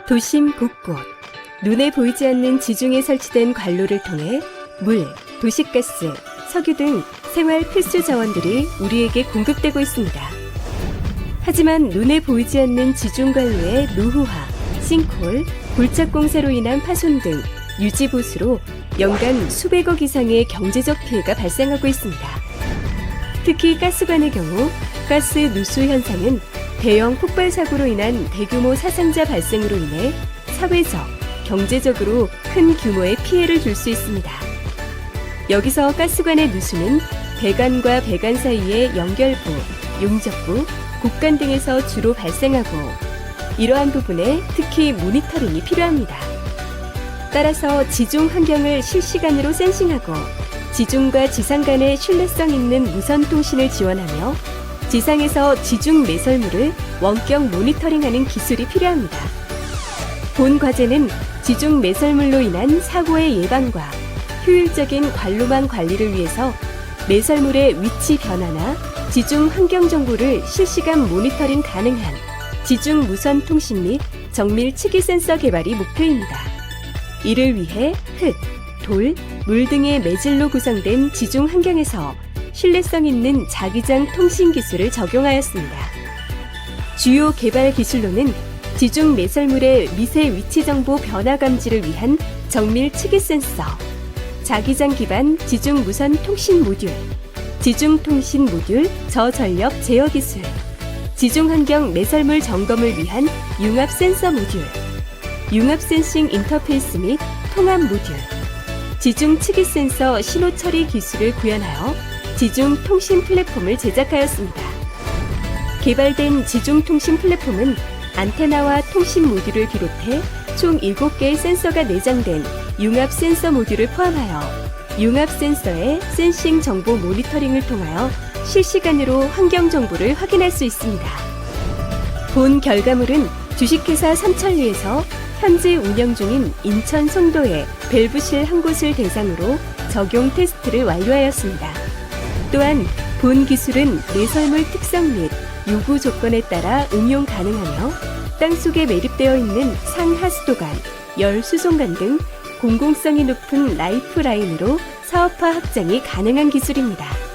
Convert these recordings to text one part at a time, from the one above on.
도심 곳곳, 눈에 보이지 않는 지중해 설치된 관로를 통해 물, 도시가스, 석유 등 생활 필수 자원들이 우리에게 공급되고 있습니다. 하지만 눈에 보이지 않는 지중관로의 노후화, 싱크홀, 골착 공사로 인한 파손 등 유지 보수로 연간 수백억 이상의 경제적 피해가 발생하고 있습니다. 특히 가스관의 경우 가스 누수 현상은 대형 폭발 사고로 인한 대규모 사상자 발생으로 인해 사회적, 경제적으로 큰 규모의 피해를 줄 수 있습니다. 여기서 가스관의 누수는 배관과 배관 사이의 연결부, 용접부, 곡간 등에서 주로 발생하고 이러한 부분에 특히 모니터링이 필요합니다. 따라서 지중 환경을 실시간으로 센싱하고 지중과 지상 간의 신뢰성 있는 무선 통신을 지원하며 지상에서 지중 매설물을 원격 모니터링하는 기술이 필요합니다. 본 과제는 지중 매설물로 인한 사고의 예방과 효율적인 관로망 관리를 위해서 매설물의 위치 변화나 지중 환경 정보를 실시간 모니터링 가능한 지중 무선 통신 및 정밀 치기 센서 개발이 목표입니다. 이를 위해 흙, 돌, 물 등의 매질로 구성된 지중 환경에서 신뢰성 있는 자기장 통신 기술을 적용하였습니다. 주요 개발 기술로는 지중 매설물의 미세 위치 정보 변화 감지를 위한 정밀 치기 센서, 자기장 기반 지중 무선 통신 모듈, 지중 통신 모듈 저전력 제어 기술, 지중 환경 매설물 점검을 위한 융합 센서 모듈, 융합 센싱 인터페이스 및 통합 모듈, 지중 치기 센서 신호 처리 기술을 구현하여 지중 통신 플랫폼을 제작하였습니다. 개발된 지중 통신 플랫폼은 안테나와 통신 모듈을 비롯해 총 7개의 센서가 내장된 융합 센서 모듈을 포함하여 융합 센서의 센싱 정보 모니터링을 통하여 실시간으로 환경 정보를 확인할 수 있습니다. 본 결과물은 주식회사 삼천리에서 현재 운영 중인 인천 송도의 밸브실 한 곳을 대상으로 적용 테스트를 완료하였습니다. 또한 본 기술은 매설물 특성 및 요구 조건에 따라 응용 가능하며 땅속에 매립되어 있는 상하수도관, 열수송관 등 공공성이 높은 라이프라인으로 사업화 확장이 가능한 기술입니다.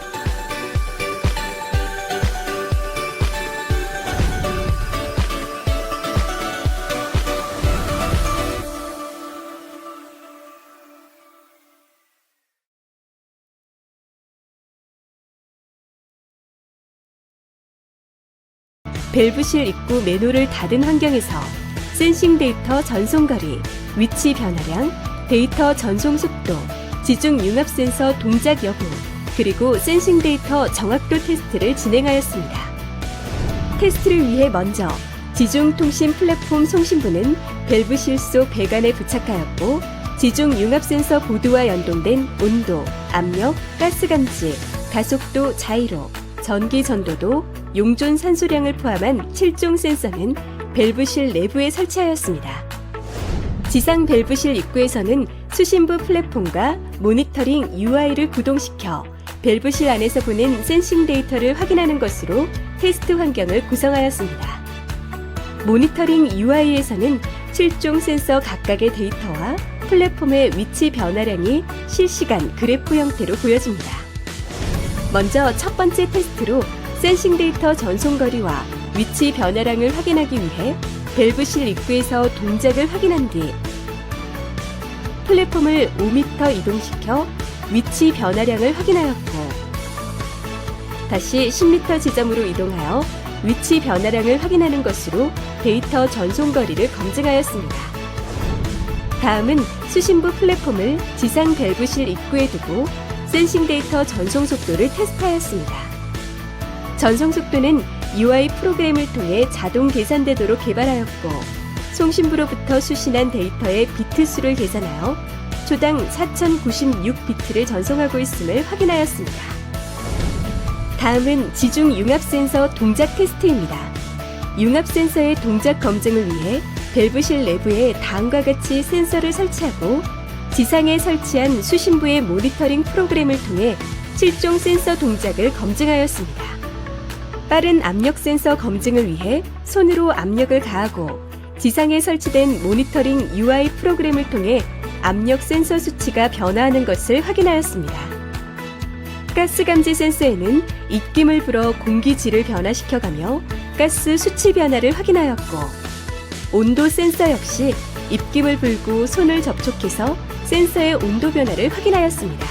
밸브실 입구 맨홀을 닫은 환경에서 센싱 데이터 전송거리, 위치 변화량, 데이터 전송 속도, 지중 융합 센서 동작 여부, 그리고 센싱 데이터 정확도 테스트를 진행하였습니다. 테스트를 위해 먼저 지중 통신 플랫폼 송신부는 밸브실 속 배관에 부착하였고 지중 융합 센서 보드와 연동된 온도, 압력, 가스 감지, 가속도 자이로, 전기 전도도, 용존 산소량을 포함한 7종 센서는 밸브실 내부에 설치하였습니다. 지상 밸브실 입구에서는 수신부 플랫폼과 모니터링 UI를 구동시켜 밸브실 안에서 보낸 센싱 데이터를 확인하는 것으로 테스트 환경을 구성하였습니다. 모니터링 UI에서는 7종 센서 각각의 데이터와 플랫폼의 위치 변화량이 실시간 그래프 형태로 보여집니다. 먼저 첫 번째 테스트로 센싱 데이터 전송거리와 위치 변화량을 확인하기 위해 밸브실 입구에서 동작을 확인한 뒤 플랫폼을 5m 이동시켜 위치 변화량을 확인하였고 다시 10m 지점으로 이동하여 위치 변화량을 확인하는 것으로 데이터 전송거리를 검증하였습니다. 다음은 수신부 플랫폼을 지상 밸브실 입구에 두고 센싱 데이터 전송 속도를 테스트하였습니다. 전송 속도는 UI 프로그램을 통해 자동 계산되도록 개발하였고 송신부로부터 수신한 데이터의 비트 수를 계산하여 초당 4096비트를 전송하고 있음을 확인하였습니다. 다음은 지중 융합 센서 동작 테스트입니다. 융합 센서의 동작 검증을 위해 밸브실 내부에 다음과 같이 센서를 설치하고 지상에 설치한 수신부의 모니터링 프로그램을 통해 7종 센서 동작을 검증하였습니다. 빠른 압력 센서 검증을 위해 손으로 압력을 가하고 지상에 설치된 모니터링 UI 프로그램을 통해 압력 센서 수치가 변화하는 것을 확인하였습니다. 가스 감지 센서에는 입김을 불어 공기질을 변화시켜가며 가스 수치 변화를 확인하였고, 온도 센서 역시 입김을 불고 손을 접촉해서 센서의 온도 변화를 확인하였습니다.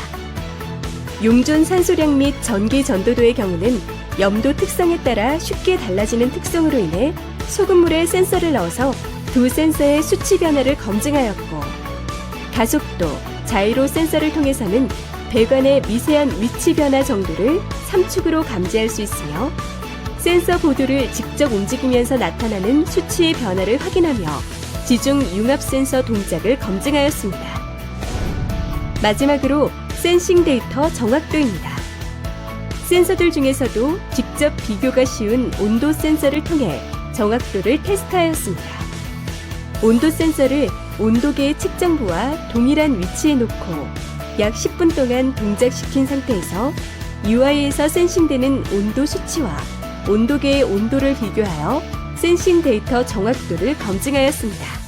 용존 산소량 및 전기 전도도의 경우는 염도 특성에 따라 쉽게 달라지는 특성으로 인해 소금물에 센서를 넣어서 두 센서의 수치 변화를 검증하였고, 가속도, 자이로 센서를 통해서는 배관의 미세한 위치 변화 정도를 3축으로 감지할 수 있으며, 센서 보드를 직접 움직이면서 나타나는 수치의 변화를 확인하며 지중 융합 센서 동작을 검증하였습니다. 마지막으로 센싱 데이터 정확도입니다. 센서들 중에서도 직접 비교가 쉬운 온도 센서를 통해 정확도를 테스트하였습니다. 온도 센서를 온도계의 측정부와 동일한 위치에 놓고 약 10분 동안 동작시킨 상태에서 UI에서 센싱되는 온도 수치와 온도계의 온도를 비교하여 센싱 데이터 정확도를 검증하였습니다.